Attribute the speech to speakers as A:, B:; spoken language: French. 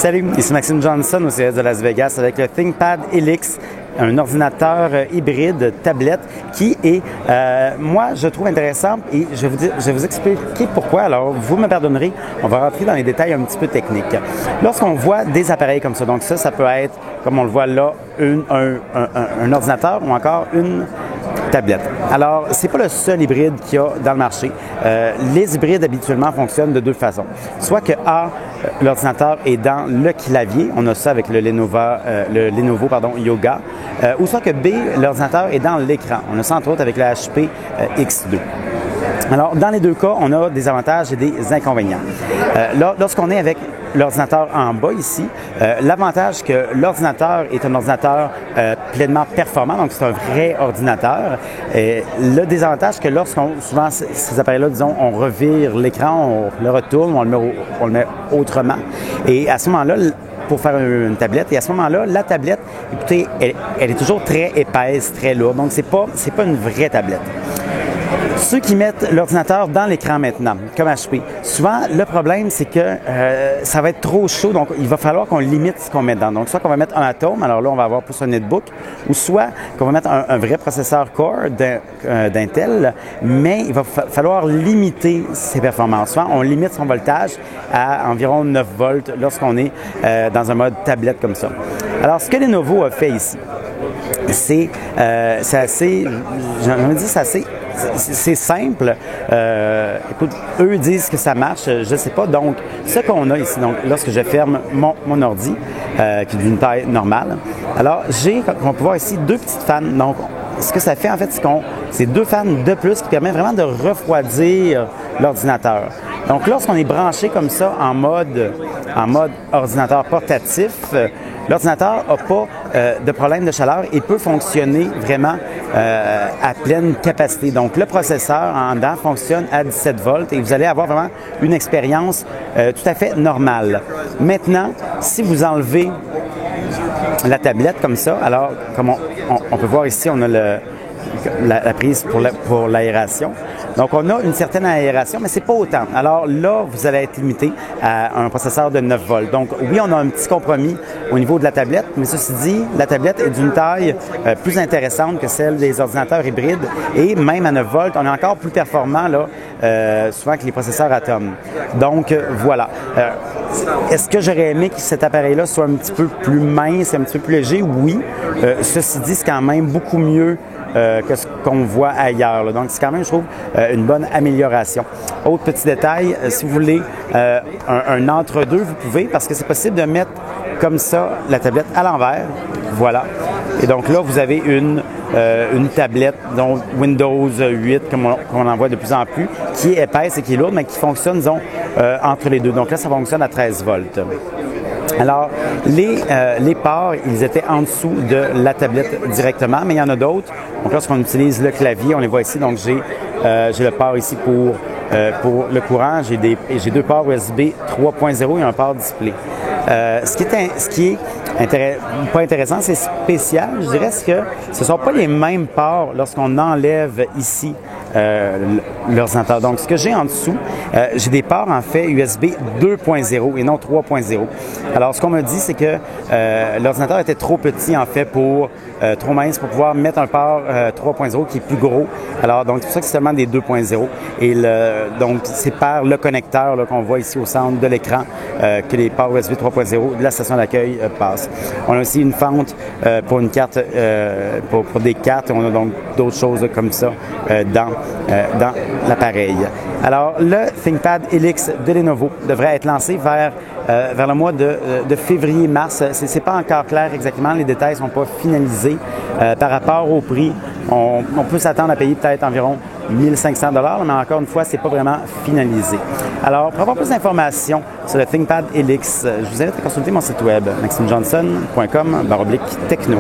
A: Salut, ici Maxime Johnson au CES de Las Vegas avec le ThinkPad Helix, un ordinateur hybride tablette qui est, moi, je trouve intéressant et je vais vous expliquer pourquoi. Alors, vous me pardonnerez, on va rentrer dans les détails un petit peu techniques. Lorsqu'on voit des appareils comme ça, donc ça peut être, comme on le voit là, un ordinateur ou encore une tablette. Alors, c'est pas le seul hybride qu'il y a dans le marché. Les hybrides, habituellement, fonctionnent de deux façons. Soit que A, l'ordinateur est dans le clavier, on a ça avec le Lenovo Yoga, ou soit que B, l'ordinateur est dans l'écran. On a ça entre autres avec le HP X2. Alors, dans les deux cas, on a des avantages et des inconvénients. Lorsqu'on est avec l'ordinateur en bas ici, l'avantage que l'ordinateur est un ordinateur pleinement performant, donc c'est un vrai ordinateur. Le désavantage que souvent ces appareils-là, disons, on revire l'écran, on le retourne, on le met autrement. Et à ce moment-là, pour faire une tablette. Et à ce moment-là, la tablette, écoutez, elle est toujours très épaisse, très lourde. Donc, c'est pas une vraie tablette. Ceux qui mettent l'ordinateur dans l'écran maintenant, comme HP, souvent, le problème, c'est que ça va être trop chaud, donc il va falloir qu'on limite ce qu'on met dedans. Donc, soit qu'on va mettre un Atom, alors là, on va avoir plus un netbook, ou soit qu'on va mettre un vrai processeur Core d'Intel, mais il va falloir limiter ses performances. Souvent, on limite son voltage à environ 9 volts lorsqu'on est dans un mode tablette comme ça. Alors, ce que Lenovo a fait ici, c'est assez, c'est simple. Écoute, eux disent que ça marche, je ne sais pas. Donc, ce qu'on a ici, donc, lorsque je ferme mon ordi, qui est d'une taille normale, alors on peut voir ici deux petites fans. Donc, ce que ça fait, en fait, c'est deux fans de plus qui permettent vraiment de refroidir l'ordinateur. Donc, lorsqu'on est branché comme ça en mode ordinateur portatif, l'ordinateur n'a pas de problème de chaleur et peut fonctionner vraiment à pleine capacité. Donc, le processeur en dedans fonctionne à 17 volts et vous allez avoir vraiment une expérience tout à fait normale. Maintenant, si vous enlevez la tablette comme ça, alors, comme on peut voir ici, on a la prise pour l'aération. Donc, on a une certaine aération, mais c'est pas autant. Alors là, vous allez être limité à un processeur de 9 volts. Donc, oui, on a un petit compromis au niveau de la tablette, mais ceci dit, la tablette est d'une taille plus intéressante que celle des ordinateurs hybrides et même à 9 volts, on est encore plus performant là, souvent que les processeurs Atom. Donc, voilà. Est-ce que j'aurais aimé que cet appareil-là soit un petit peu plus mince, un petit peu plus léger? Oui. Ceci dit, c'est quand même beaucoup mieux que ce qu'on voit ailleurs, là. Donc, c'est quand même, je trouve, une bonne amélioration. Autre petit détail, si vous voulez un entre-deux, vous pouvez, parce que c'est possible de mettre comme ça la tablette à l'envers. Voilà. Et donc là, vous avez une tablette, donc Windows 8, comme on en voit de plus en plus, qui est épaisse et qui est lourde, mais qui fonctionne, disons, entre les deux. Donc là, ça fonctionne à 13 volts. Alors, les ports, ils étaient en dessous de la tablette directement, mais il y en a d'autres. Donc, lorsqu'on utilise le clavier, on les voit ici. Donc, j'ai le port ici pour le courant. J'ai deux ports USB 3.0 et un port display. Ce qui est pas intéressant, c'est spécial, je dirais, c'est que ce ne sont pas les mêmes ports lorsqu'on enlève ici l'ordinateur. Donc, ce que j'ai en dessous, j'ai des ports, en fait, USB 2.0 et non 3.0. Alors, ce qu'on me dit, c'est que l'ordinateur était trop petit, en fait, trop mince pour pouvoir mettre un port 3.0 qui est plus gros. Alors, donc, c'est pour ça que c'est seulement des 2.0. Et donc, c'est par le connecteur là, qu'on voit ici au centre de l'écran que les ports USB 3.0 de la station d'accueil passent. On a aussi une fente pour une carte, pour des cartes. On a donc d'autres choses comme ça dans l'appareil. Alors, le ThinkPad Helix de Lenovo devrait être lancé vers le mois de février-mars. C'est pas encore clair exactement, les détails sont pas finalisés. Par rapport au prix, on peut s'attendre à payer peut-être environ 1500 $, mais encore une fois, c'est pas vraiment finalisé. Alors, pour avoir plus d'informations sur le ThinkPad Helix, je vous invite à consulter mon site web, maximejohnson.com/techno.